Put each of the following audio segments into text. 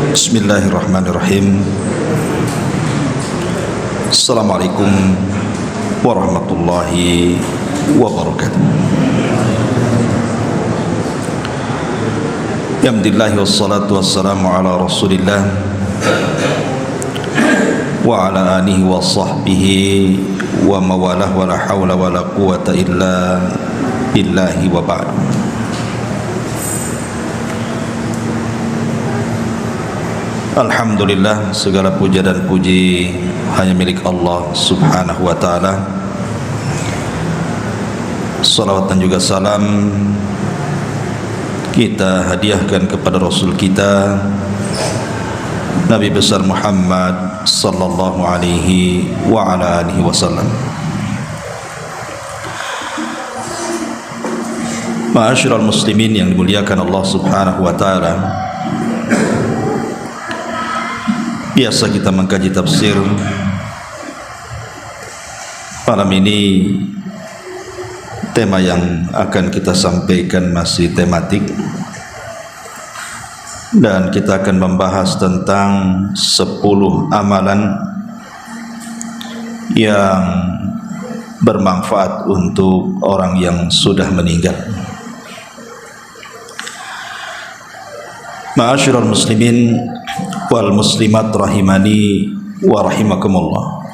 Bismillahirrahmanirrahim. Assalamualaikum warahmatullahi wabarakatuh. Alhamdulillah wassalatu wassalamu ala Rasulillah wa ala alihi wa sahbihi wa mawalah wa la hawla wa la quwata illa billahi wa ba'd. Alhamdulillah, segala puja dan puji hanya milik Allah subhanahu wa ta'ala. Salawat dan juga salam kita hadiahkan kepada Rasul kita Nabi besar Muhammad sallallahu alaihi wa ala alihi wasallam. Ma'asyiral muslimin yang dimuliakan Allah subhanahu wa ta'ala, biasa kita mengkaji tafsir. Malam ini tema yang akan kita sampaikan masih tematik, dan kita akan membahas tentang 10 amalan yang bermanfaat untuk orang yang sudah meninggal. Ma'asyiral muslimin wal muslimat rahimani wa rahimakumullah.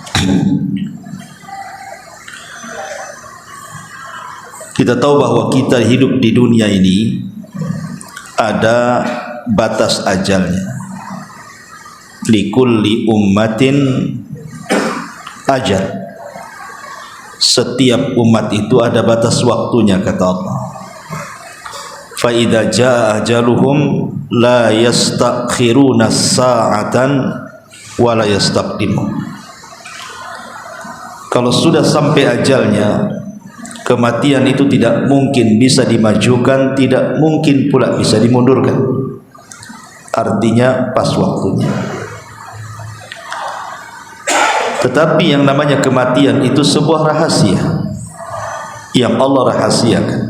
Kita tahu bahwa kita hidup di dunia ini ada batas ajalnya. Likulli ummatin ajal. Setiap umat itu ada batas waktunya, kata Allah. Fa idza jaa ajaluhum la yastakhiruna sa'atan wa la yastaqdimun. Kalau sudah sampai ajalnya, kematian itu tidak mungkin bisa dimajukan, tidak mungkin pula bisa dimundurkan. Artinya pas waktunya. Tetapi yang namanya kematian itu sebuah rahasia yang Allah rahasiakan.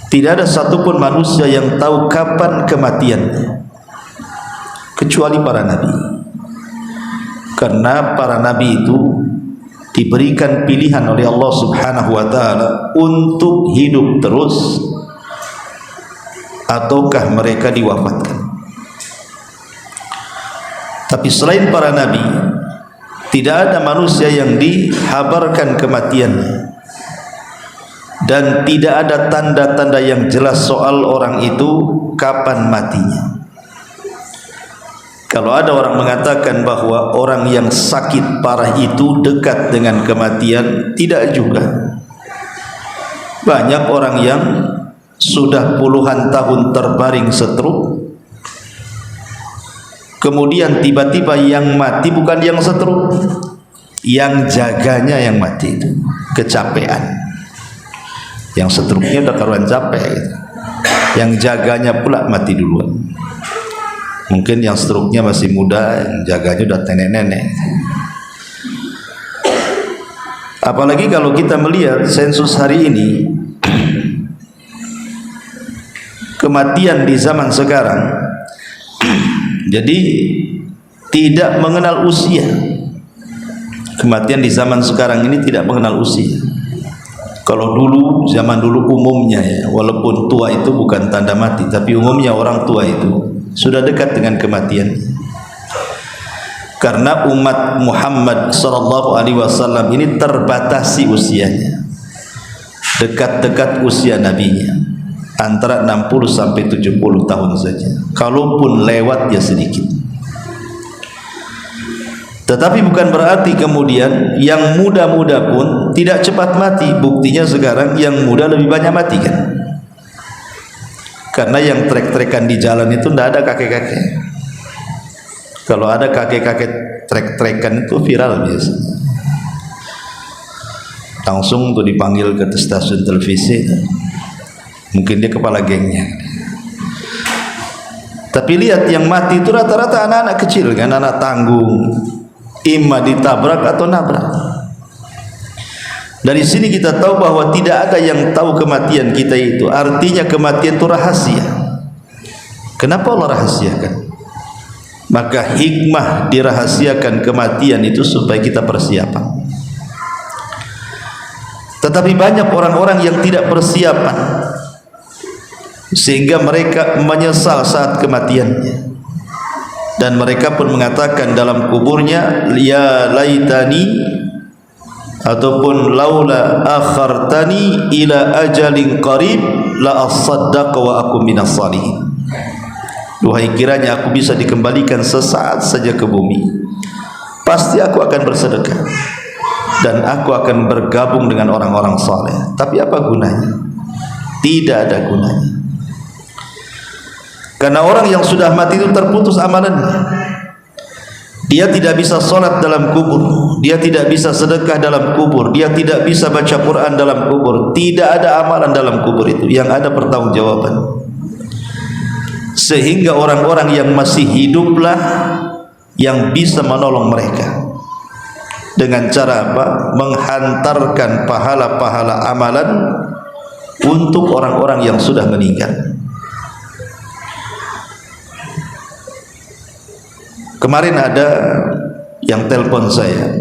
Tidak ada satupun manusia yang tahu kapan kematiannya kecuali para nabi. Karena para nabi itu diberikan pilihan oleh Allah subhanahu wa ta'ala untuk hidup terus ataukah mereka diwafatkan. Tapi selain para nabi, tidak ada manusia yang dihabarkan kematiannya, dan tidak ada tanda-tanda yang jelas soal orang itu kapan matinya. Kalau ada orang mengatakan bahwa orang yang sakit parah itu dekat dengan kematian, tidak juga. Banyak orang yang sudah puluhan tahun terbaring stroke, kemudian tiba-tiba yang mati bukan yang stroke, yang jaganya yang mati itu kecapean. Yang stroke-nya udah karuan capek gitu. Yang jaganya pula mati duluan. Mungkin yang stroke-nya masih muda, yang jaganya udah nenek-nenek. Apalagi kalau kita melihat sensus hari ini, kematian di zaman sekarang jadi tidak mengenal usia. Kematian di zaman sekarang ini tidak mengenal usia. Kalau dulu, zaman dulu umumnya ya, walaupun tua itu bukan tanda mati, tapi umumnya orang tua itu sudah dekat dengan kematian. Karena umat Muhammad sallallahu alaihi wasallam ini terbatasi usianya, dekat-dekat usia nabinya, antara 60 sampai 70 tahun saja. Kalaupun lewat ya sedikit. Tetapi bukan berarti kemudian yang muda-muda pun tidak cepat mati. Buktinya sekarang yang muda lebih banyak mati kan. Karena yang trek-trekan di jalan itu tidak ada kakek-kakek. Kalau ada kakek-kakek trek-trekan itu viral biasanya. Langsung tuh dipanggil ke stasiun televisi. Mungkin dia kepala gengnya. Tapi lihat yang mati itu rata-rata anak-anak kecil kan, anak tanggung. Imma ditabrak atau nabrak. Dari sini kita tahu bahwa tidak ada yang tahu kematian kita itu. Artinya kematian itu rahasia. Kenapa Allah rahasiakan? Maka hikmah dirahasiakan kematian itu supaya kita persiapan. Tetapi banyak orang-orang yang tidak persiapan, sehingga mereka menyesal saat kematiannya, dan mereka pun mengatakan dalam kuburnya, ya laitani, ataupun laula akhartani ila ajalin qarib la asaddaq wa aku minas salihin. Duhai kiranya aku bisa dikembalikan sesaat saja ke bumi, pasti aku akan bersedekah dan aku akan bergabung dengan orang-orang saleh. Tapi apa gunanya? Tidak ada gunanya. Karena orang yang sudah mati itu terputus amalannya. Dia tidak bisa sholat dalam kubur, dia tidak bisa sedekah dalam kubur, dia tidak bisa baca Quran dalam kubur. Tidak ada amalan dalam kubur itu, yang ada pertanggungjawaban. Sehingga orang-orang yang masih hiduplah yang bisa menolong mereka. Dengan cara apa? Menghantarkan pahala-pahala amalan untuk orang-orang yang sudah meninggal. Kemarin ada yang telepon saya,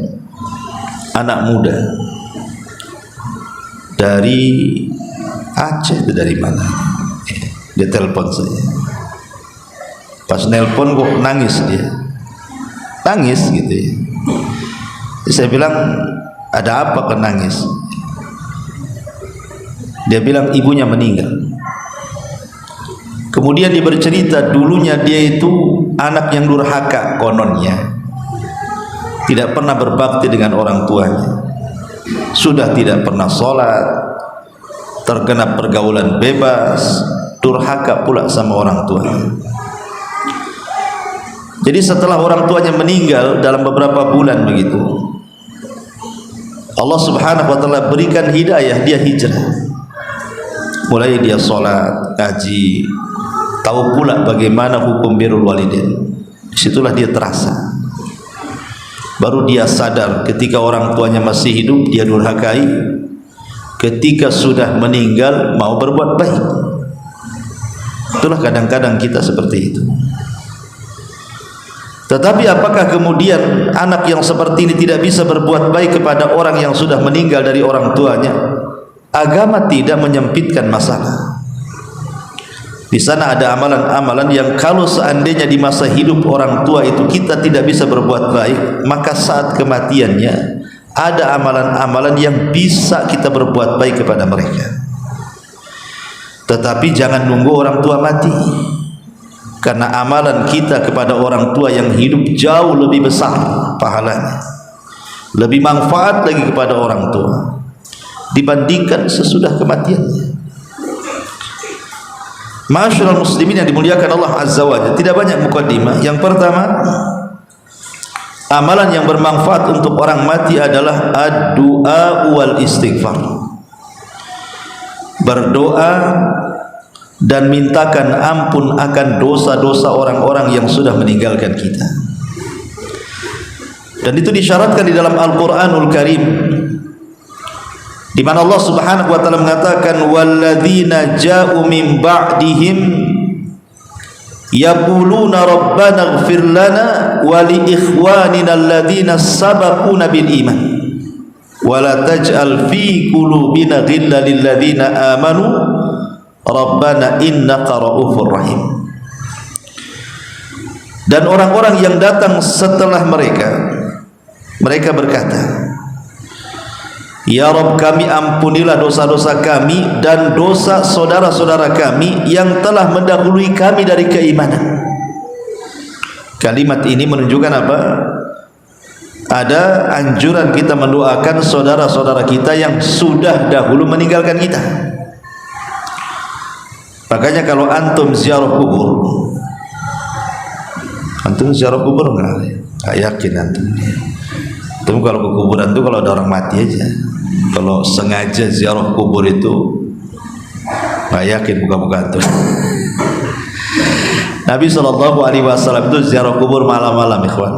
anak muda dari Aceh, itu dari mana? Dia telepon saya. Pas nelpon kok nangis dia, nangis gitu ya. Saya bilang, ada apa kok nangis? Dia bilang ibunya meninggal. Kemudian dia bercerita, dulunya dia itu anak yang durhaka kononnya, tidak pernah berbakti dengan orang tuanya, sudah tidak pernah sholat, terkena pergaulan bebas, durhaka pula sama orang tuanya. Jadi setelah orang tuanya meninggal dalam beberapa bulan begitu, Allah subhanahu wa ta'ala berikan hidayah, dia hijrah. Mulai dia sholat, ngaji, tahu pula bagaimana hukum birrul walidain. Disitulah dia terasa. Baru dia sadar ketika orang tuanya masih hidup dia durhakai, ketika sudah meninggal mau berbuat baik. Itulah kadang-kadang kita seperti itu. Tetapi apakah kemudian anak yang seperti ini tidak bisa berbuat baik kepada orang yang sudah meninggal dari orang tuanya? Agama tidak menyempitkan masalah. Di sana ada amalan-amalan yang kalau seandainya di masa hidup orang tua itu kita tidak bisa berbuat baik, maka saat kematiannya ada amalan-amalan yang bisa kita berbuat baik kepada mereka. Tetapi jangan nunggu orang tua mati, karena amalan kita kepada orang tua yang hidup jauh lebih besar pahalanya, lebih manfaat lagi kepada orang tua dibandingkan sesudah kematiannya. Ma'asyiral muslimin yang dimuliakan Allah Azza wa Jalla, tidak banyak mukadimah. Yang pertama, amalan yang bermanfaat untuk orang mati adalah ad-du'a wal istighfar. Berdoa dan mintakan ampun akan dosa-dosa orang-orang yang sudah meninggalkan kita. Dan itu disyaratkan di dalam Al-Qur'anul Karim, di mana Allah Subhanahu wa taala mengatakan walladzina ja'u min ba'dihim yaquluna rabbana ighfir lana wa li ikhwanina alladzina sabaquna bil iman wa la taj'al fi qulubina ghillan lil ladzina amanu rabbana innaka ra'ufur rahim. Dan orang-orang yang datang setelah mereka berkata, ya Rabb kami, ampunilah dosa-dosa kami dan dosa saudara-saudara kami yang telah mendahului kami dari keimanan. Kalimat ini menunjukkan apa? Ada anjuran kita mendoakan saudara-saudara kita yang sudah dahulu meninggalkan kita. Makanya kalau antum ziarah kubur, antum ziarah kubur nggak yakin antum. Antum kalau ke kuburan itu kalau ada orang mati aja. Kalau sengaja ziarah kubur itu nggak yakin buka-buka antum. Nabi SAW itu ziarah kubur malam-malam, ikhwan.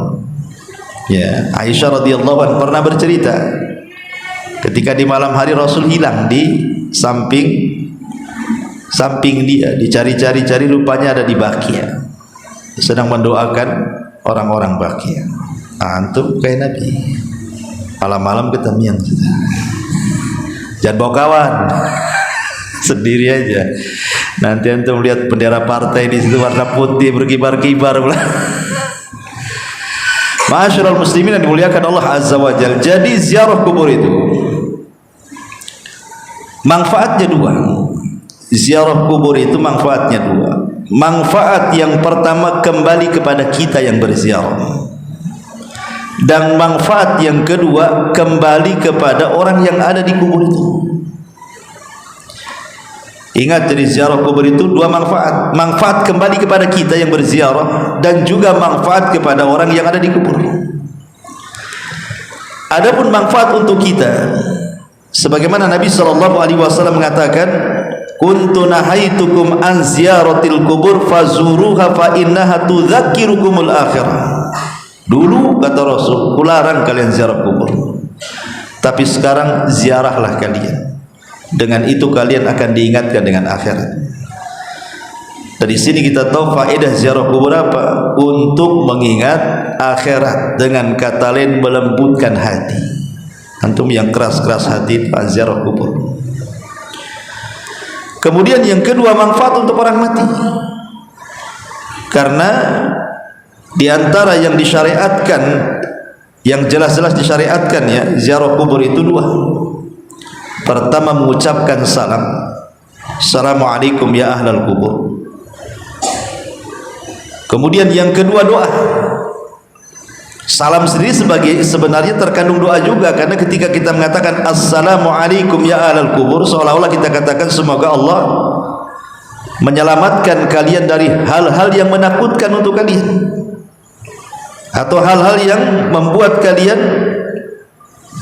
Ya, Aisyah radhiyallahu anha pernah bercerita ketika di malam hari Rasul hilang di samping samping dia, dicari-cari rupanya ada di Bakia, sedang mendoakan orang-orang Bakia. Antum kayak Nabi, malam-malam ketemu yang sudah. Jangan bawa kawan, sendiri aja. Nanti antum lihat bendera partai di situ warna putih berkibar-kibar. Ma'asyiral muslimin yang dimuliakan Allah Azza wa Jalla. Jadi ziarah kubur itu manfaatnya dua. Ziarah kubur itu manfaatnya dua. Manfaat yang pertama kembali kepada kita yang berziarah. Dan manfaat yang kedua kembali kepada orang yang ada di kubur itu. Ingat, jadi ziarah kubur itu dua manfaat. Manfaat kembali kepada kita yang berziarah dan juga manfaat kepada orang yang ada di kubur. Adapun manfaat untuk kita, sebagaimana Nabi SAW mengatakan, kuntu nahaitukum an ziyaratil kubur fazuruha fa innaha tudzakirukumul akhirah. Dulu kata Rasul, kularang kalian ziarah kubur, tapi sekarang ziarahlah kalian. Dengan itu kalian akan diingatkan dengan akhirat. Dari sini kita tahu faedah ziarah kubur apa? Untuk mengingat akhirat, dengan kata lain melembutkan hati. Antum yang keras-keras hati ziarah kubur. Kemudian yang kedua, manfaat untuk orang mati. Karena di antara yang disyariatkan, yang jelas-jelas disyariatkan ya, ziarah kubur itu dua. Pertama, mengucapkan salam, assalamualaikum ya ahlal kubur. Kemudian yang kedua, doa. Salam sendiri sebenarnya terkandung doa juga, karena ketika kita mengatakan assalamualaikum ya ahlal kubur, seolah-olah kita katakan semoga Allah menyelamatkan kalian dari hal-hal yang menakutkan untuk kalian, atau hal-hal yang membuat kalian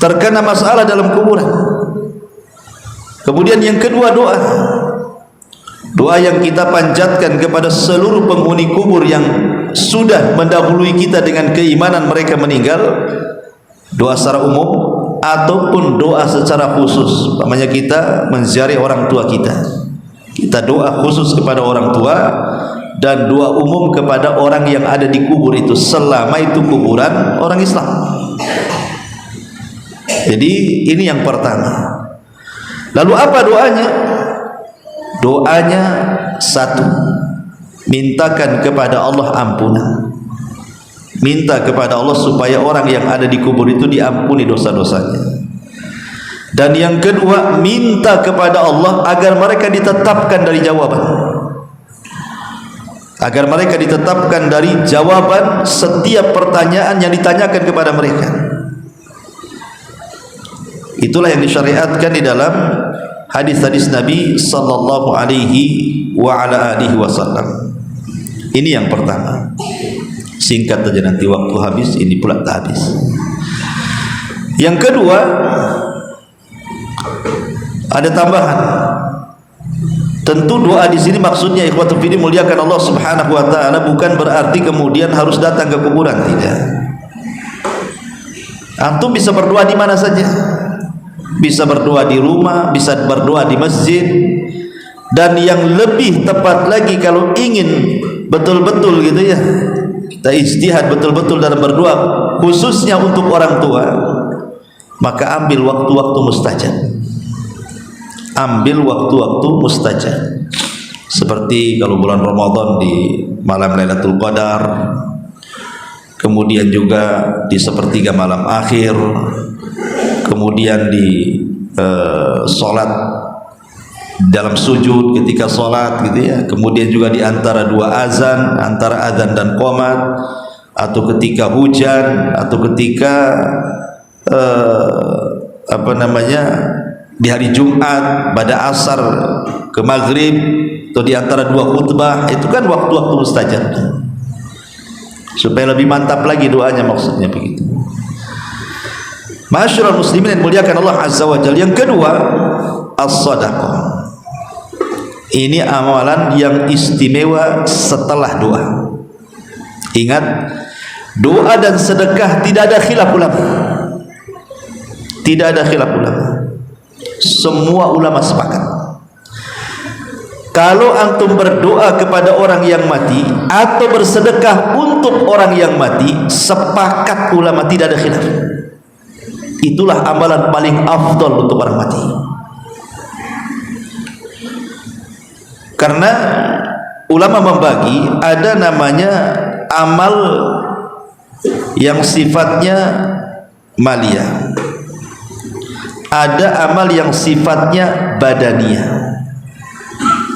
terkena masalah dalam kuburan. Kemudian yang kedua, doa. Doa yang kita panjatkan kepada seluruh penghuni kubur yang sudah mendahului kita dengan keimanan mereka meninggal. Doa secara umum ataupun doa secara khusus. Namanya kita menziarahi orang tua kita. Kita doa khusus kepada orang tua dan doa umum kepada orang yang ada di kubur itu, selama itu kuburan orang Islam. Jadi ini yang pertama. Lalu apa doanya? Doanya satu, mintakan kepada Allah ampunan. Minta kepada Allah supaya orang yang ada di kubur itu diampuni dosa-dosanya. Dan yang kedua, minta kepada Allah agar mereka ditetapkan dari jawaban. Agar mereka ditetapkan dari jawaban setiap pertanyaan yang ditanyakan kepada mereka. Itulah yang disyariatkan di dalam hadis-hadis Nabi sallallahu alaihi wa ala alihi wasallam. Ini yang pertama. Singkat saja, nanti waktu habis ini pula tak habis. Yang kedua, ada tambahan. Tentu doa di sini maksudnya ikhwatul fillah muliakan Allah Subhanahu wa taala, bukan berarti kemudian harus datang ke kuburan, tidak. Antum bisa berdoa di mana saja. Bisa berdoa di rumah, bisa berdoa di masjid, dan yang lebih tepat lagi kalau ingin betul-betul gitu ya, kita ijtihad betul-betul dalam berdoa khususnya untuk orang tua, maka ambil waktu-waktu mustajab. Ambil waktu-waktu mustajab. Seperti kalau bulan Ramadan di malam Lailatul Qadar, kemudian juga di sepertiga malam akhir, kemudian di sholat dalam sujud ketika sholat gitu ya, kemudian juga di antara dua azan, antara azan dan qomat, atau ketika hujan, atau ketika di hari Jumat pada asar ke maghrib, atau di antara dua khutbah. Itu kan waktu-waktu mustajab, supaya lebih mantap lagi doanya, maksudnya begitu. Ma'asyiral muslimin yang muliakan Allah Azza wa Jalla. Yang kedua, as-sadaqah. Ini amalan yang istimewa setelah doa. Ingat, doa dan sedekah tidak ada khilaf ulama. Tidak ada khilaf ulama. Semua ulama sepakat. kalau antum berdoa kepada orang yang mati atau bersedekah untuk orang yang mati, sepakat ulama tidak ada khilaf, itulah amalan paling afdal untuk orang mati. Karena ulama membagi, ada namanya amal yang sifatnya maliyah, ada amal yang sifatnya badaniyah.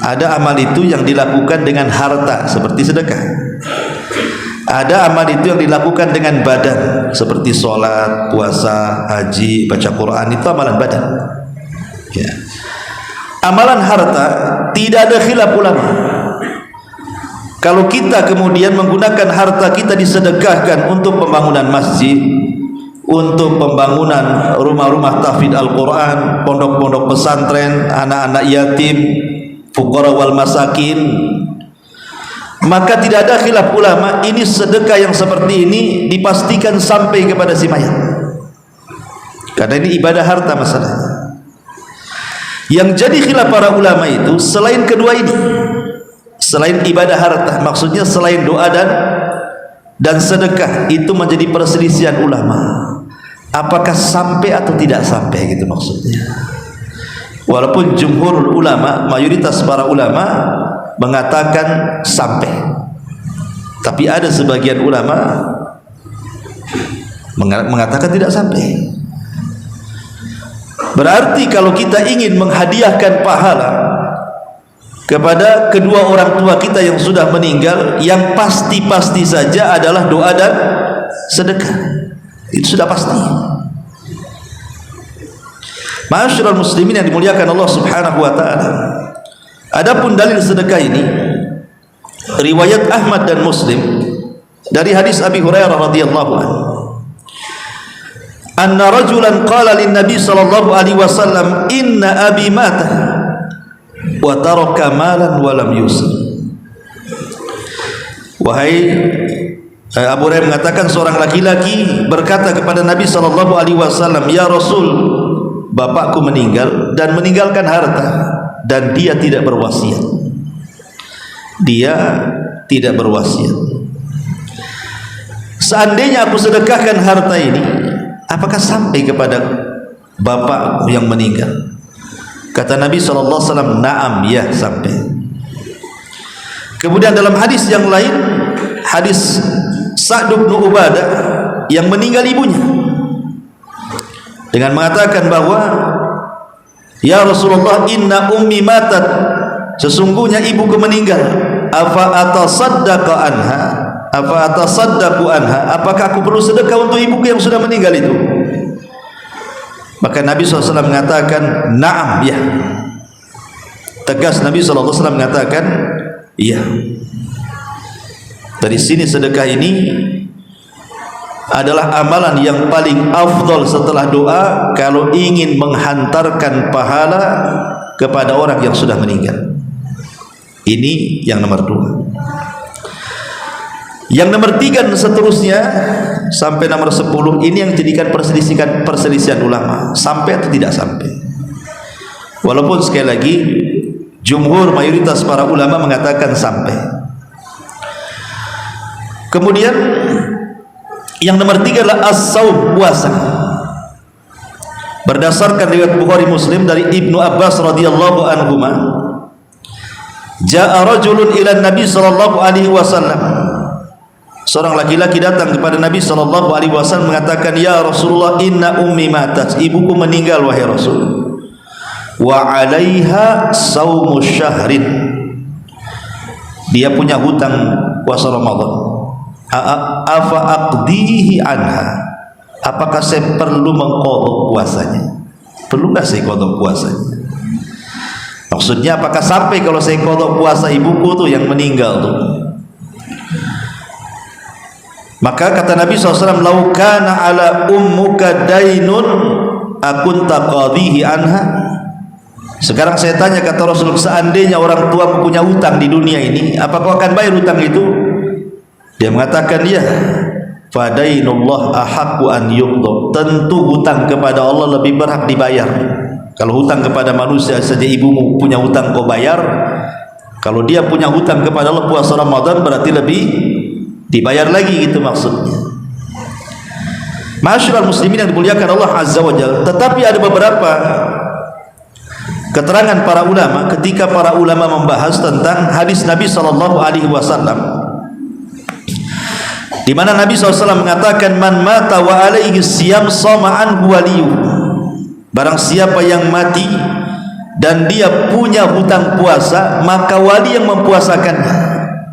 Ada amal itu yang dilakukan dengan harta seperti sedekah, ada amal itu yang dilakukan dengan badan seperti sholat, puasa, haji, baca Quran, itu amalan badan ya. Amalan harta tidak ada khilaf ulama. Kalau kita kemudian menggunakan harta kita disedekahkan untuk pembangunan masjid, untuk pembangunan rumah-rumah tahfidz Al-Quran, pondok-pondok pesantren, anak-anak yatim, fuqara wal masakin, maka tidak ada khilaf ulama, ini sedekah yang seperti ini dipastikan sampai kepada si mayat, karena ini ibadah harta masalahnya. Yang jadi khilaf para ulama itu selain kedua ini, selain ibadah harta, maksudnya selain doa dan sedekah, itu menjadi perselisihan ulama, apakah sampai atau tidak sampai, gitu maksudnya. Walaupun jumhur ulama, mayoritas para ulama mengatakan sampai, tapi ada sebagian ulama mengatakan tidak sampai. Berarti kalau kita ingin menghadiahkan pahala kepada kedua orang tua kita yang sudah meninggal, yang pasti-pasti saja adalah doa dan sedekah, itu sudah pasti. Ma'asyiral muslimin yang dimuliakan Allah Subhanahu wa taala, adapun dalil sedekah ini riwayat Ahmad dan Muslim dari hadis Abi Hurairah radhiyallahu anhu, anna rajulan qala lin nabi sallallahu alaihi wasallam, inna abi mata wa taraka malan wa lam yusib. Wahai Abu Hurairah mengatakan, seorang laki-laki berkata kepada Nabi sallallahu alaihi wasallam, ya Rasul, bapakku meninggal dan meninggalkan harta, dan dia tidak berwasiat. Dia tidak berwasiat. Seandainya aku sedekahkan harta ini, apakah sampai kepada bapak yang meninggal? Kata Nabi SAW, na'am, ya, sampai. Kemudian dalam hadis yang lain, hadis Sa'd bin Ubadah yang meninggal ibunya, dengan mengatakan bahwa, ya Rasulullah, inna ummi matat, sesungguhnya ibuku meninggal, afa atasaddaqa anha, apa atasaddaqu anha, apakah aku perlu sedekah untuk ibuku yang sudah meninggal itu? Maka Nabi SAW mengatakan, na'am, ya. Tegas Nabi SAW mengatakan, iya. Dari sini sedekah ini adalah amalan yang paling afdal setelah doa kalau ingin menghantarkan pahala kepada orang yang sudah meninggal. Ini yang nomor 2. Yang nomor 3 dan seterusnya sampai nomor 10, ini yang jadikan perselisihan ulama, sampai atau tidak sampai. Walaupun sekali lagi jumhur mayoritas para ulama mengatakan sampai. Kemudian yang nomor 3 adalah as-saum, puasa. Berdasarkan riwayat Bukhari Muslim dari Ibnu Abbas radhiyallahu anhuma, ja'a rajulun ila Nabi sallallahu alaihi wasallam, seorang laki-laki datang kepada Nabi sallallahu alaihi wasallam mengatakan, ya Rasulullah, inna ummi matat, ibuku meninggal wahai Rasul, wa 'alaiha saumu syahrin, dia punya hutang puasa Ramadan, afa aqdihi anha, apakah saya perlu mengqadha puasanya? Perlu enggak saya qadha puasanya? Maksudnya apakah sampai kalau saya qadha puasa ibuku tuh yang meninggal tuh? Maka kata Nabi SAW, lau kana ala ummuka dainun akunta qadhihi anha. Sekarang saya tanya, kata Rasul, seandainya orang tua punya hutang di dunia ini, apakah akan bayar hutang itu? Dia mengatakan, ya. Fadainullah ahaqqu an yuqda, tentu hutang kepada Allah lebih berhak dibayar. Kalau hutang kepada manusia saja ibumu punya hutang kau bayar, Kalau dia punya hutang kepada Allah puasa Ramadan berarti lebih dibayar lagi, gitu maksudnya. Ma'asyiral muslimin yang dimuliakan Allah Azza wa Jalla. Tetapi ada beberapa keterangan para ulama ketika para ulama membahas tentang hadis Nabi sallallahu alaihi wasallam, di mana Nabi SAW mengatakan, man mata wa alaihi siyam sama anhu waliyuh. Barang siapa yang mati dan dia punya hutang puasa, maka wali yang mempuasakannya,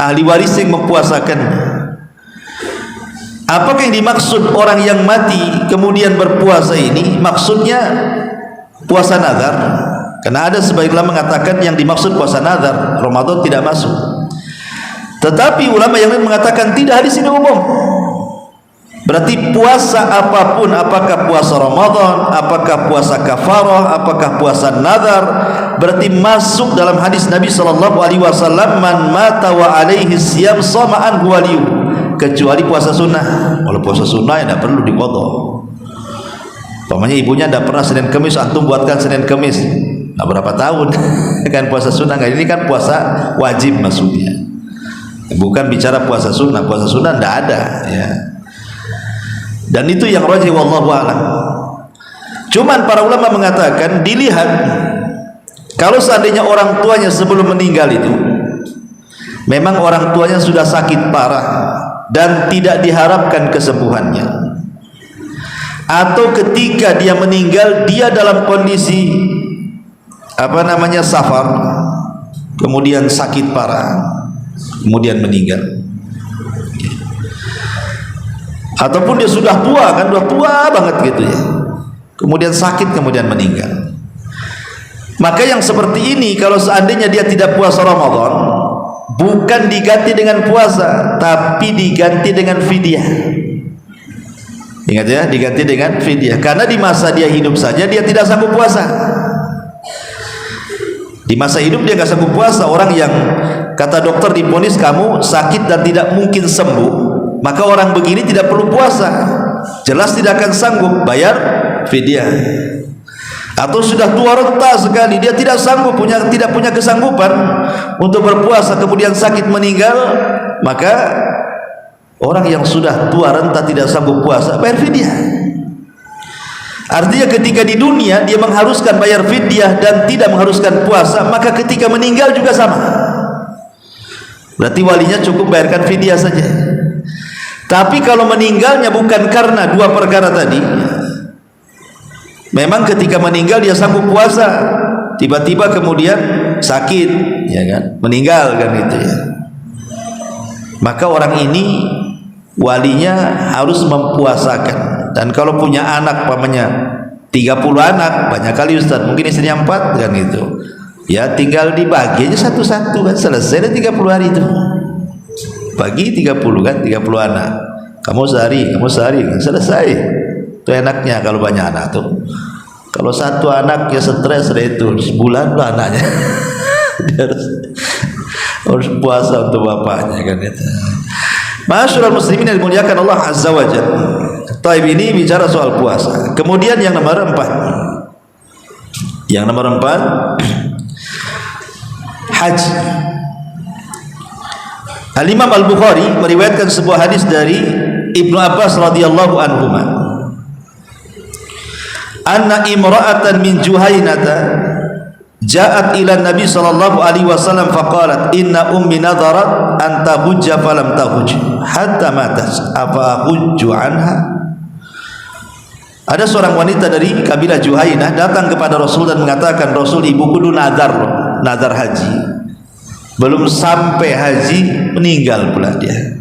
ahli waris yang mempuasakannya. Apakah yang dimaksud orang yang mati kemudian berpuasa ini? Maksudnya puasa nazar. Karena ada sebagian ulama mengatakan yang dimaksud puasa nazar, Ramadan tidak masuk. Tetapi ulama yang lain mengatakan tidak, hadis ini umum. Berarti puasa apapun, apakah puasa Ramadan, apakah puasa kafarah, apakah puasa nazar, berarti masuk dalam hadis Nabi sallallahu alaihi wasallam, man mata wa alaihi siyam sama anhu waliyuh, kecuali puasa sunnah. Kalau puasa sunnah ya tidak perlu diqadha. Umpamanya ibunya tidak pernah Senin Kamis, antum buatkan Senin Kamis. Nah, berapa tahun kan puasa sunnah? Ini kan puasa wajib maksudnya. Bukan bicara puasa sunnah tidak ada ya. Dan itu yang rajih wallahu a'lam. Cuman para ulama mengatakan dilihat kalau seandainya orang tuanya sebelum meninggal itu memang orang tuanya sudah sakit parah dan tidak diharapkan kesembuhannya, atau ketika dia meninggal dia dalam kondisi safar, kemudian sakit parah, kemudian meninggal, ataupun dia sudah tua, kan sudah tua banget gitu ya, kemudian sakit, kemudian meninggal. Maka yang seperti ini kalau seandainya dia tidak puasa Ramadan, bukan diganti dengan puasa, tapi diganti dengan fidyah. Ingat ya, diganti dengan fidyah. Karena di masa dia hidup saja dia tidak sanggup puasa. Di masa hidup dia tidak sanggup puasa. Orang yang kata dokter divonis kamu sakit dan tidak mungkin sembuh, maka orang begini tidak perlu puasa, jelas tidak akan sanggup bayar fidyah. Atau sudah tua renta sekali, dia tidak sanggup, tidak punya kesanggupan untuk berpuasa, kemudian sakit meninggal, maka orang yang sudah tua renta tidak sanggup puasa bayar fidyah. Artinya ketika di dunia dia mengharuskan bayar fidyah dan tidak mengharuskan puasa, maka ketika meninggal juga sama. Berarti walinya cukup bayarkan fidyah saja. Tapi kalau meninggalnya bukan karena dua perkara tadi, memang ketika meninggal dia sanggup puasa, tiba-tiba kemudian sakit, ya kan, meninggal kan itu ya, maka orang ini walinya harus mempuasakan. Dan kalau punya anak pamannya 30 anak, banyak kali Ustaz, mungkin istrinya 4 kan itu ya, tinggal dibagi aja satu-satu kan, selesai 30 hari itu, bagi 30 kan, 30 anak, kamu sehari kan, selesai. Itu enaknya kalau banyak anak tuh. Kalau satu anak ya stres itu, sebulan lah anaknya dia harus puasa untuk bapaknya kan itu. Ma'asyiral muslimin yang dimuliakan Allah Azza wa Jalla. Taib ini bicara soal puasa. Kemudian yang nomor 4. Yang nomor 4 haji. Al-Imam Al-Bukhari meriwayatkan sebuah hadis dari Ibnu Abbas radhiyallahu anhuma. Anna imra'atan min Juhainata ja'at ila Nabi sallallahu alaihi wasallam faqalat inna ummi nadarat an tahujja falam tahuj hatta matat afa hujju anha. Ada seorang wanita dari kabilah Juhainah datang kepada Rasul dan mengatakan, Rasul, ibuku dulu nazar haji, belum sampai haji meninggal pula dia.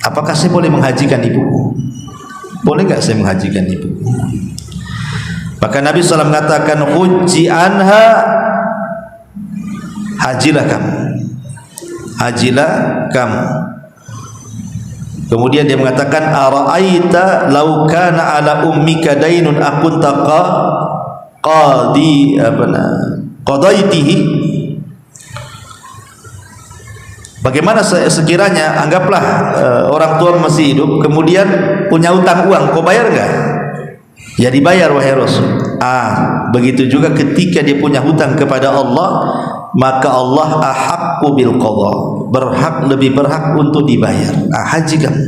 Apakah saya boleh menghajikan ibuku? Boleh enggak saya menghajikan ibuku? Maka Nabi SAW mengatakan, hujji anha, hajilah kamu, hajilah kamu. Kemudian dia mengatakan, ara'aita law kana ala ummika dainun akunta qadaitihi. Bagaimana sekiranya anggaplah orang tua masih hidup, kemudian punya utang uang, kau bayar enggak? Ya dibayar wahai Rasul. Begitu juga ketika dia punya hutang kepada Allah, maka Allah ahaqqu bil qadha, lebih berhak untuk dibayar. Haji kamu.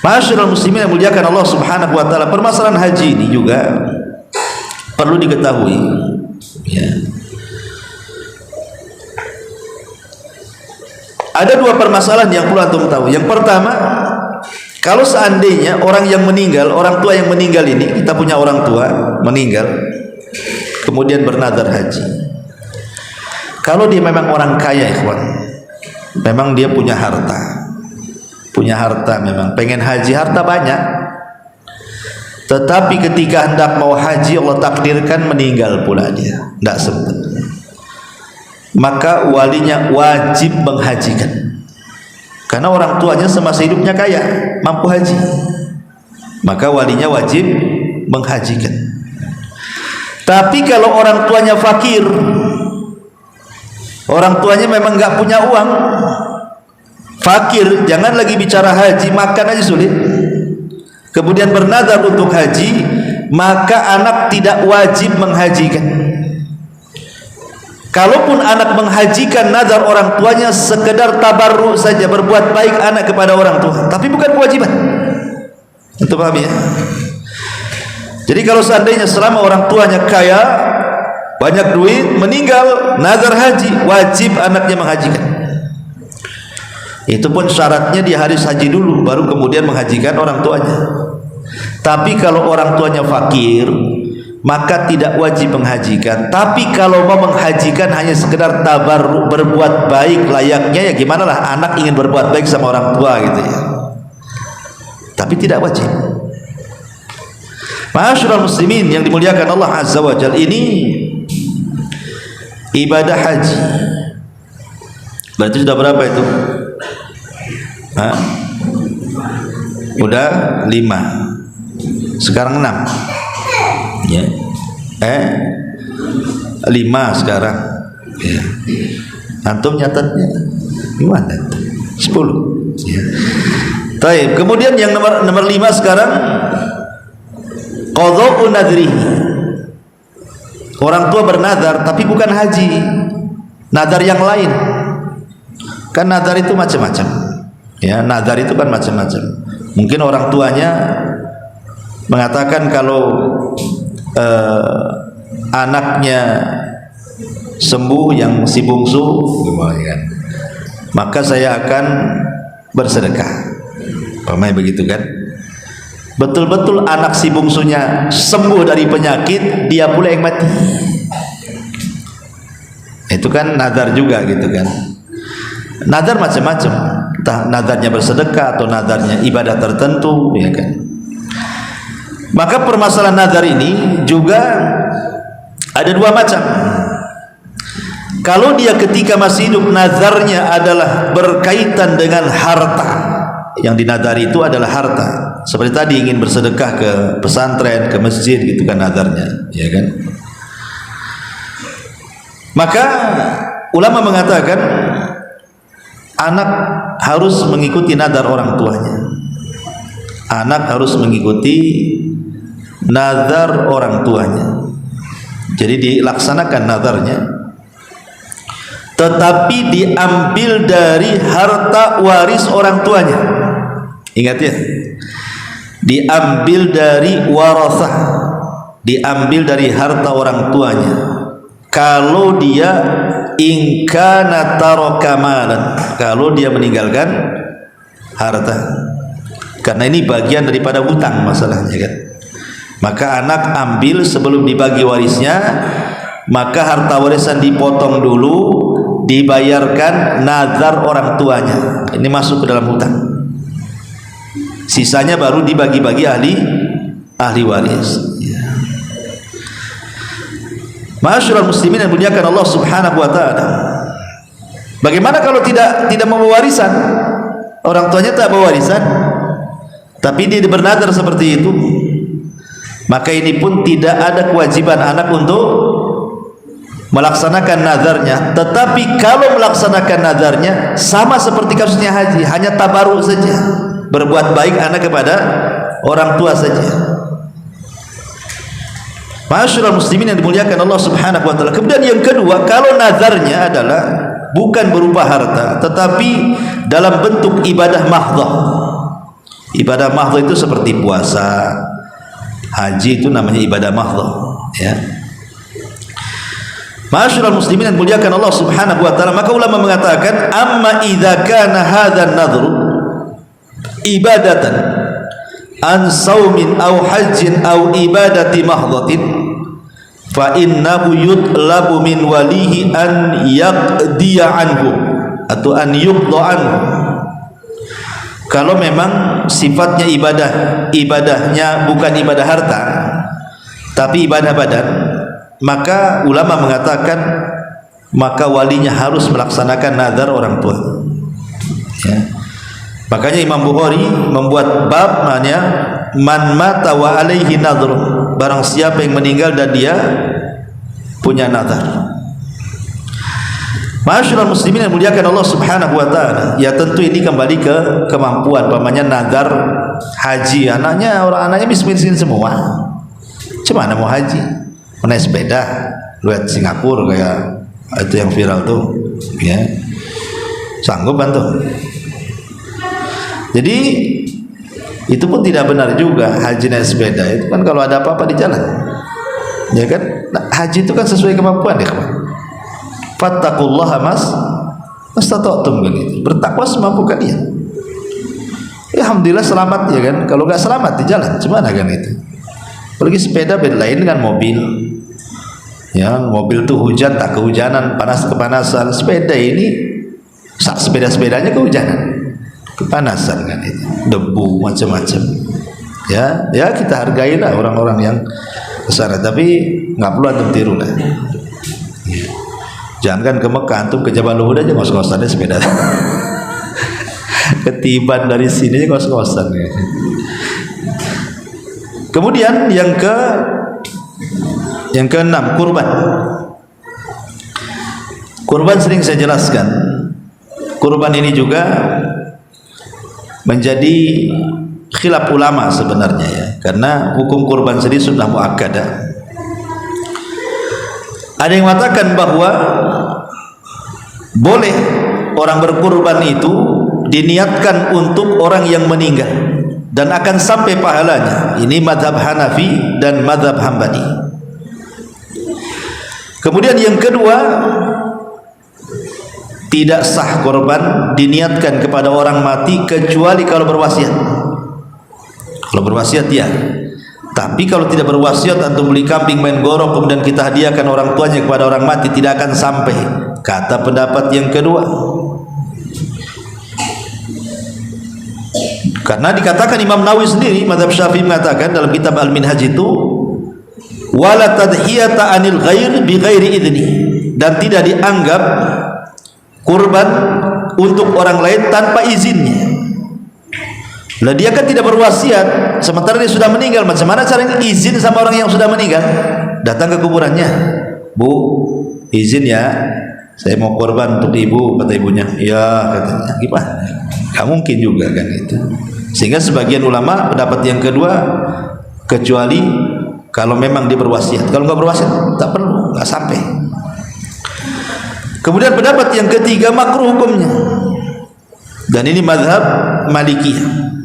Ma'asyiral muslimin yang muliakan Allah Subhanahu wa taala, permasalahan haji ini juga perlu diketahui, ya. Ada dua permasalahan yang perlu antum tahu. Yang pertama, kalau seandainya orang yang meninggal, orang tua yang meninggal ini, kita punya orang tua meninggal kemudian bernadar haji. Kalau dia memang orang kaya, ikhwan, memang dia punya harta, memang pengen haji, harta banyak, tetapi ketika hendak mau haji Allah takdirkan meninggal pula dia, tidak sempat, maka walinya wajib menghajikan. Karena orang tuanya semasa hidupnya kaya, mampu haji, maka walinya wajib menghajikan. Tapi kalau orang tuanya fakir, orang tuanya memang nggak punya uang, fakir, jangan lagi bicara haji, makan aja sulit, kemudian bernadar untuk haji, maka anak tidak wajib menghajikan. Kalaupun anak menghajikan, nazar orang tuanya sekedar tabarruk saja, berbuat baik anak kepada orang tua, tapi bukan kewajiban. Itu paham ya? Jadi kalau seandainya selama orang tuanya kaya, banyak duit, meninggal, nazar haji, wajib anaknya menghajikan. Itu pun syaratnya dia harus haji dulu, baru kemudian menghajikan orang tuanya. Tapi kalau orang tuanya fakir, maka tidak wajib menghajikan. Tapi kalau mau menghajikan hanya sekedar tabarruk, berbuat baik layaknya, ya gimana lah anak ingin berbuat baik sama orang tua gitu ya, tapi tidak wajib. Ma'asyiral muslimin yang dimuliakan Allah Azza wa Jalla, ini ibadah haji berarti sudah berapa itu? Udah 5, sekarang 6 ya, 5 sekarang ya. Antum nyatatnya gimana? 10 ya. Baik, kemudian yang nomor 5 sekarang qadha'u nadrihi. Orang tua bernadar tapi bukan haji, nadar yang lain. Kan nadar itu macam-macam ya, nadar itu kan macam-macam. Mungkin orang tuanya mengatakan kalau anaknya sembuh yang si bungsu, maka saya akan bersedekah, pamai begitu kan? Betul-betul anak si bungsunya sembuh dari penyakit, dia pula yang mati. Itu kan nazar juga gitu kan? Nazar macam-macam, entah nazarnya bersedekah atau nazarnya ibadah tertentu, ya kan? Maka permasalahan nazar ini juga ada dua macam. Kalau dia ketika masih hidup nazarnya adalah berkaitan dengan harta, yang dinadari itu adalah harta, seperti tadi ingin bersedekah ke pesantren, ke masjid gitu kan nazarnya, ya kan? Maka ulama mengatakan anak harus mengikuti nazar orang tuanya. Anak harus mengikuti nazar orang tuanya, jadi dilaksanakan nazarnya, tetapi diambil dari harta waris orang tuanya. Ingat ya, diambil dari warasah, diambil dari harta orang tuanya. Kalau dia ingkana taraka malan, kalau dia meninggalkan harta, karena ini bagian daripada hutang masalahnya kan. Maka anak ambil sebelum dibagi warisnya, maka harta warisan dipotong dulu, dibayarkan nazar orang tuanya. Ini masuk ke dalam hutang. Sisanya baru dibagi-bagi ahli waris. Ya. Ma'asyiral muslimin yang dimuliakan Allah Subhanahu wa taala. Bagaimana kalau tidak membawa warisan? Orang tuanya tak bawa warisan, tapi dia bernazar seperti itu. Maka ini pun tidak ada kewajiban anak untuk melaksanakan nazarnya. Tetapi kalau melaksanakan nazarnya sama seperti kasusnya haji, hanya tabarruk saja, berbuat baik anak kepada orang tua saja. Ma'asyiral muslimin yang dimuliakan Allah Subhanahu wa taala. Kemudian yang kedua, kalau nazarnya adalah bukan berupa harta tetapi dalam bentuk ibadah mahdhah. Ibadah mahdhah itu seperti puasa, haji, itu namanya ibadah mahdhah, ya. Ma'asyiral muslimin yang dimuliakan Allah Subhanahu wa taala, maka ulama mengatakan amma idza kana hadzal nadhru ibadatan an saumin aw hajjin aw ibadati mahdhatin fa innahu yutlabu min walihi an yaqdiya anhu atau an yuqda anhu. Kalau memang sifatnya ibadahnya bukan ibadah harta tapi ibadah badan, maka ulama mengatakan maka walinya harus melaksanakan nazar orang tua, ya. Makanya Imam Bukhari membuat bab namanya man mata wa alaihi nadhr, barang siapa yang meninggal dan dia punya nazar. Ma'asyiral muslimin yang muliakan Allah Subhanahu wa taala, ya tentu ini kembali ke kemampuan. Pamannya nazar haji, anaknya miskin semua, cuma mau haji, naik sepeda, lihat Singapura kayak itu yang viral tuh, ya, sanggup bantu. Jadi itu pun tidak benar juga haji naik sepeda. Itu kan kalau ada apa-apa di jalan, ya kan. Nah, haji itu kan sesuai kemampuan, ya kawan. Fattaqullaha mastata'tum, kan itu. Bertakwa semampu kalian. Ya, alhamdulillah selamat, ya kan. Kalau nggak selamat di jalan, gimana kan itu? Apalagi sepeda beda lain dengan mobil. Ya, mobil tuh hujan tak kehujanan, panas kepanasan. Sepeda ini sepeda-sepedanya kehujanan, kepanasan, kan itu, debu macam-macam. Ya kita hargailah orang-orang yang kesana, tapi nggak perlu antum tiru lah. Ya. Jangan ke Mekah, antum ke Jabal Uhud aja ngos-ngosannya sepeda. Ketiban dari sini aja ngos-ngosan, ya. Kemudian yang keenam, kurban. Kurban sering saya jelaskan. Kurban ini juga menjadi khilaf ulama sebenarnya, ya, karena hukum kurban sendiri sudah muakkadah. Ada yang mengatakan bahwa boleh orang berkurban itu diniatkan untuk orang yang meninggal dan akan sampai pahalanya. Ini mazhab Hanafi dan mazhab Hambali. Kemudian yang kedua, tidak sah korban diniatkan kepada orang mati kecuali kalau berwasiat. Kalau berwasiat ya. Tapi kalau tidak berwasiat, antum beli kambing main gorok kemudian kita hadiahkan orang tuanya kepada orang mati, tidak akan sampai. Kata pendapat yang kedua. Karena dikatakan Imam Nawawi sendiri, mazhab Syafi'i mengatakan dalam kitab Al-Minhaj itu, wala tadhiyata anil ghair bi ghairi idni, dan tidak dianggap kurban untuk orang lain tanpa izinnya. Lah dia kan tidak berwasiat, sementara dia sudah meninggal. Macam mana caranya izin sama orang yang sudah meninggal? Datang ke kuburannya, Bu, izin ya, saya mau korban untuk ibu. Kata ibunya, ya, katanya. Gimana? Gak mungkin juga kan itu. Sehingga sebagian ulama pendapat yang kedua, kecuali kalau memang dia berwasiat. Kalau nggak berwasiat, tak perlu, nggak sampai. Kemudian pendapat yang ketiga, makruh hukumnya, dan ini mazhab Malikiyah.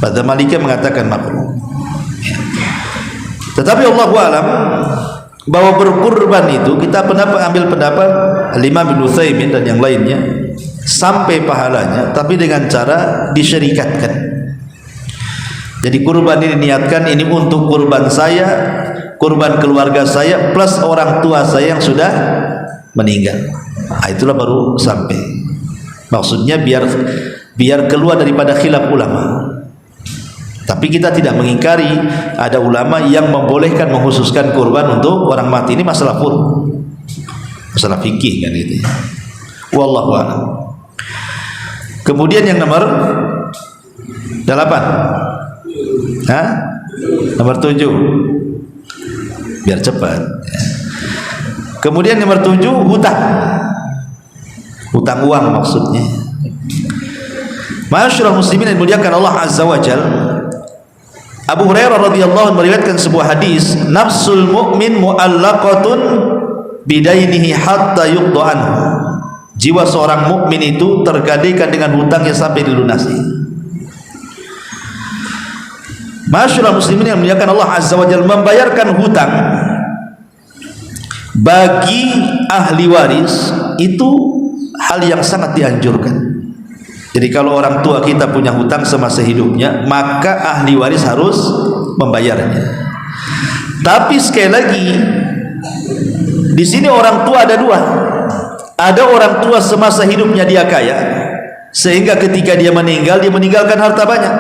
Mazhab Malikiyah mengatakan makruh. Tetapi Allahu a'lam bahwa berkurban itu, kita ambil pendapat Imam Ibnu Utsaimin dan yang lainnya, sampai pahalanya, tapi dengan cara disyarikatkan. Jadi kurban ini niatkan ini untuk kurban saya, kurban keluarga saya, plus orang tua saya yang sudah meninggal. Nah, itulah baru sampai. Maksudnya biar keluar daripada khilaf ulama. Tapi kita tidak mengingkari ada ulama yang membolehkan mengkhususkan kurban untuk orang mati. Ini masalah masalah fikih kan itu. Wallahu a'lam. Kemudian yang nomor 8. Nomor 7. Biar cepat. Kemudian nomor 7, hutang uang maksudnya. Ma'asyiral muslimin yang dimuliakan Allah Azza wa Jalla, Abu Hurairah radhiyallahu anhu meriwayatkan sebuah hadis, nafsul mu'min mu'allaqatun bidainihi hatta yuqda anhu. Jiwa seorang mukmin itu tergadaikan dengan hutangnya sampai dilunasi. Masyaallah muslimin yang muliakan Allah azza wa jalla, membayarkan hutang bagi ahli waris itu hal yang sangat dianjurkan. Jadi kalau orang tua kita punya hutang semasa hidupnya, maka ahli waris harus membayarnya. Tapi sekali lagi, di sini orang tua ada dua. Ada orang tua semasa hidupnya dia kaya, sehingga ketika dia meninggal, dia meninggalkan harta banyak.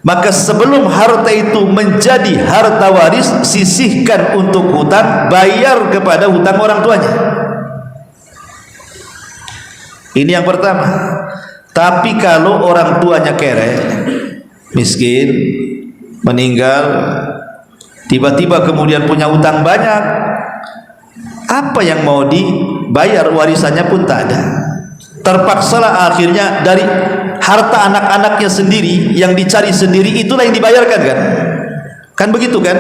Maka sebelum harta itu menjadi harta waris, sisihkan untuk hutang, bayar kepada hutang orang tuanya. Ini yang pertama. Tapi kalau orang tuanya kere, miskin, meninggal, tiba-tiba kemudian punya hutang banyak, apa yang mau dibayar, warisannya pun tak ada. Terpaksalah akhirnya dari harta anak-anaknya sendiri yang dicari sendiri, itulah yang dibayarkan, kan begitu kan?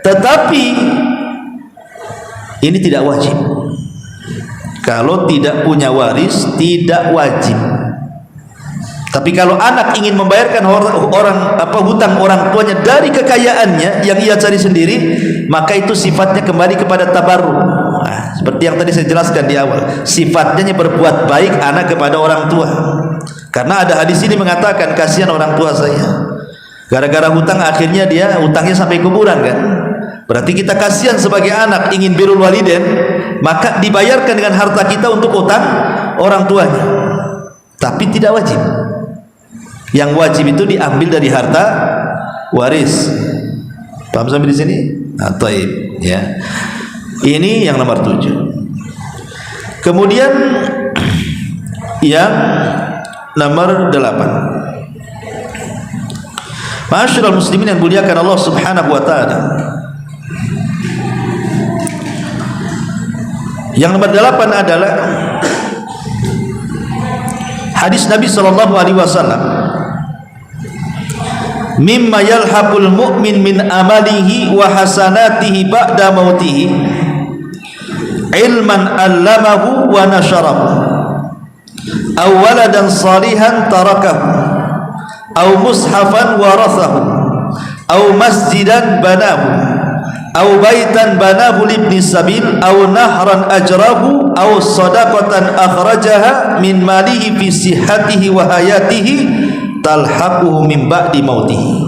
Tetapi ini tidak wajib. Kalau tidak punya waris tidak wajib. Tapi kalau anak ingin membayarkan hutang orang tuanya dari kekayaannya yang ia cari sendiri, maka itu sifatnya kembali kepada tabarruk. Nah, seperti yang tadi saya jelaskan di awal, sifatnya berbuat baik anak kepada orang tua. Karena ada hadis ini mengatakan, kasihan orang tua saya, gara-gara hutang akhirnya dia hutangnya sampai kuburan, kan? Berarti kita kasihan sebagai anak, ingin birrul walidain, maka dibayarkan dengan harta kita untuk hutang orang tuanya. Tapi tidak wajib. Yang wajib itu diambil dari harta waris. Paham sampai di sini? Nah, taib, ya. Ini yang nomor 7. Kemudian yang nomor 8. Ma'asyiral muslimin yang muliakan Allah Subhanahu wa taala. Yang nomor 8 adalah hadis Nabi sallallahu alaihi wasallam, mimma yalhaqul mu'min min amalihi wa hasanatihi ba'da mautihi ilman 'allamahu wa nasharahu aw waladan salihan tarakahu aw mushafan warathahu aw masjidan banahu aw baitan banahu libni sabil aw nahran ajrahu aw sadaqatan akhrajaha min malihi fi sihhatihi wa hayatihi talhaquhu min ba'di mautihi,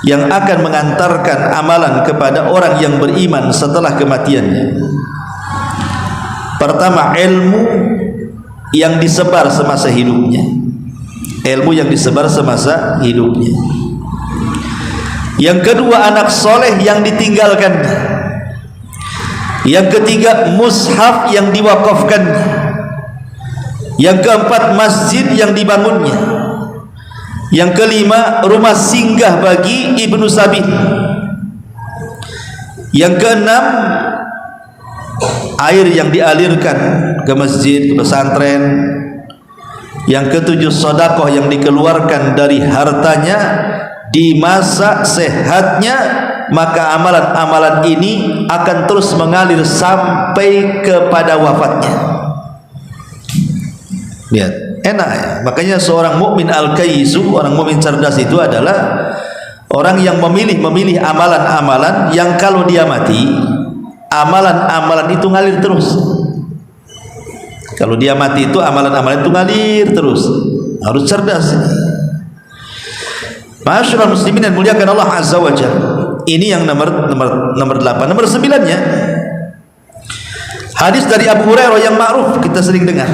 yang akan mengantarkan amalan kepada orang yang beriman setelah kematiannya. Pertama, ilmu yang disebar semasa hidupnya. Ilmu yang disebar semasa hidupnya. Yang kedua, anak soleh yang ditinggalkan. Yang ketiga, mushaf yang diwakafkan. Yang keempat, masjid yang dibangunnya. Yang kelima, rumah singgah bagi ibnu sabil. Yang keenam, air yang dialirkan ke masjid, ke pesantren. Yang ketujuh, sedekah yang dikeluarkan dari hartanya di masa sehatnya, maka amalan-amalan ini akan terus mengalir sampai kepada wafatnya. Lihat, enak ya. Makanya seorang mukmin al-kayyisu, orang mukmin cerdas itu adalah orang yang memilih amalan-amalan yang kalau dia mati, amalan-amalan itu ngalir terus. Kalau dia mati itu amalan-amalan itu ngalir terus. Harus cerdas. Ma'asyiral muslimin yang muliakan Allah azza wa jalla. Ini yang nomor 8. Nomor 9-nya hadis dari Abu Hurairah yang ma'ruf, kita sering dengar.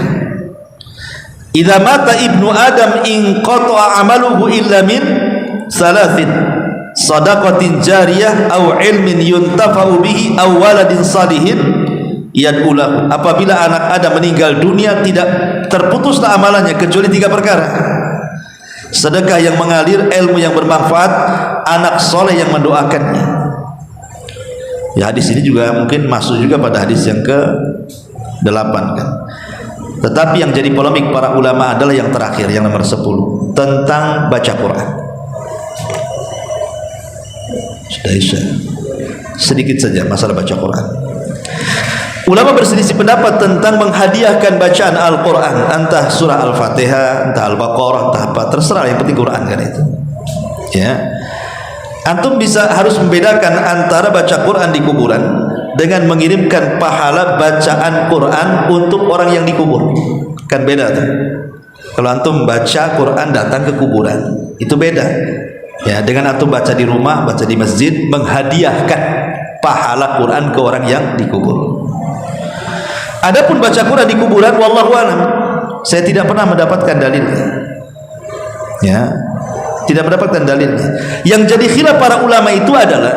Idza mata ibnu Adam in qata'a amaluhu illa min salasin, sadaqatin jariyah aw ilmin yuntafa'u bihi aw waladin salihin yad'ulahu. Apabila anak Adam meninggal dunia, tidak terputuslah amalannya kecuali 3 perkara: sedekah yang mengalir, ilmu yang bermanfaat, anak soleh yang mendoakannya. Ya, hadis ini juga mungkin masuk juga pada hadis yang ke-8, kan. Tetapi yang jadi polemik para ulama adalah yang terakhir, yang nomor 10, tentang baca Quran. Sudah Isya. Sedikit saja masalah baca Quran. Ulama berselisih pendapat tentang menghadiahkan bacaan Al-Quran, entah surah Al-Fatihah, entah Al-Baqarah, entah apa, terserah, yang penting Quran kan itu. Ya, antum harus membedakan antara baca Quran di kuburan dengan mengirimkan pahala bacaan Quran untuk orang yang dikubur. Kan beda tuh. Kalau antum baca Quran datang ke kuburan, itu beda. Ya, dengan antum baca di rumah, baca di masjid, menghadiahkan pahala Quran ke orang yang dikubur. Adapun baca Quran di kuburan, wallahu a'lam, saya tidak pernah mendapatkan dalilnya. Ya, tidak mendapatkan dalilnya. Yang jadi khilaf para ulama itu adalah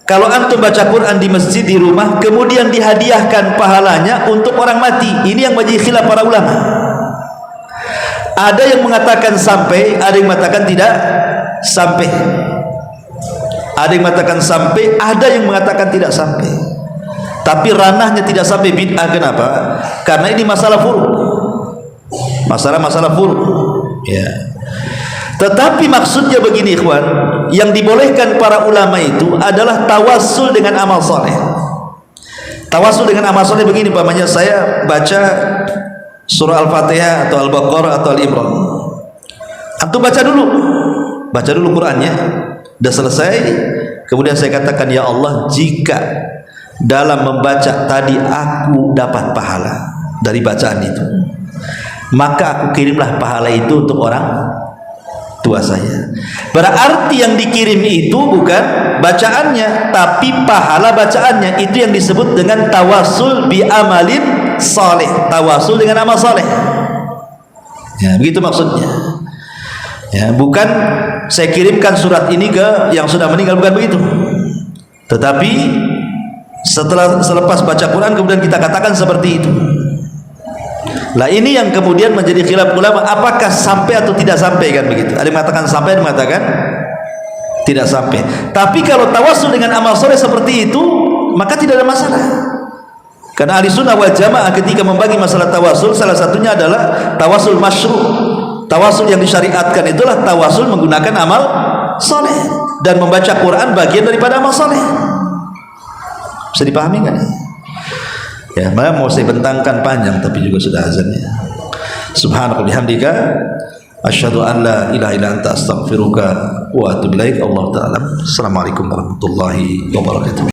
kalau antum baca Quran di masjid, di rumah, kemudian dihadiahkan pahalanya untuk orang mati, ini yang menjadi khilaf para ulama. Ada yang mengatakan sampai, ada yang mengatakan tidak sampai. Ada yang mengatakan sampai, ada yang mengatakan tidak sampai. Tapi ranahnya tidak sampai bid'ah. Kenapa? Karena ini masalah furu', masalah furu'. Ya. Tetapi maksudnya begini ikhwan, yang dibolehkan para ulama itu adalah tawassul dengan amal soleh. Tawassul dengan amal soleh begini, pamannya saya baca surah Al-Fatihah atau Al-Baqarah atau Al-Imran, antum baca dulu Qurannya, sudah selesai, kemudian saya katakan, ya Allah, jika dalam membaca tadi aku dapat pahala dari bacaan itu, maka aku kirimlah pahala itu untuk orang tua saya. Berarti yang dikirim itu bukan bacaannya, tapi pahala bacaannya. Itu yang disebut dengan tawasul bi amalin saleh, tawasul dengan amal saleh. Ya, begitu maksudnya. Ya, bukan saya kirimkan surat ini ke yang sudah meninggal, bukan begitu. Tetapi selepas baca Quran kemudian kita katakan seperti itu. Lah ini yang kemudian menjadi khilaf ulama, apakah sampai atau tidak sampai, kan begitu. Ada yang mengatakan sampai, ada yang mengatakan tidak sampai. Tapi kalau tawasul dengan amal soleh seperti itu, maka tidak ada masalah. Karena ahli sunnah wal jamaah ketika membagi masalah tawasul, salah satunya adalah tawasul masyru'. Tawasul yang disyariatkan itulah tawasul menggunakan amal soleh, dan membaca Quran bagian daripada amal soleh. Bisa dipahami kan? Ya, malah mau saya bentangkan panjang tapi juga sudah azannya. Subhanallah bihamdika asyhadu an la ilaha illa anta astaghfiruka wa atubu ilaik. Allahu ta'ala. Assalamualaikum warahmatullahi wabarakatuh.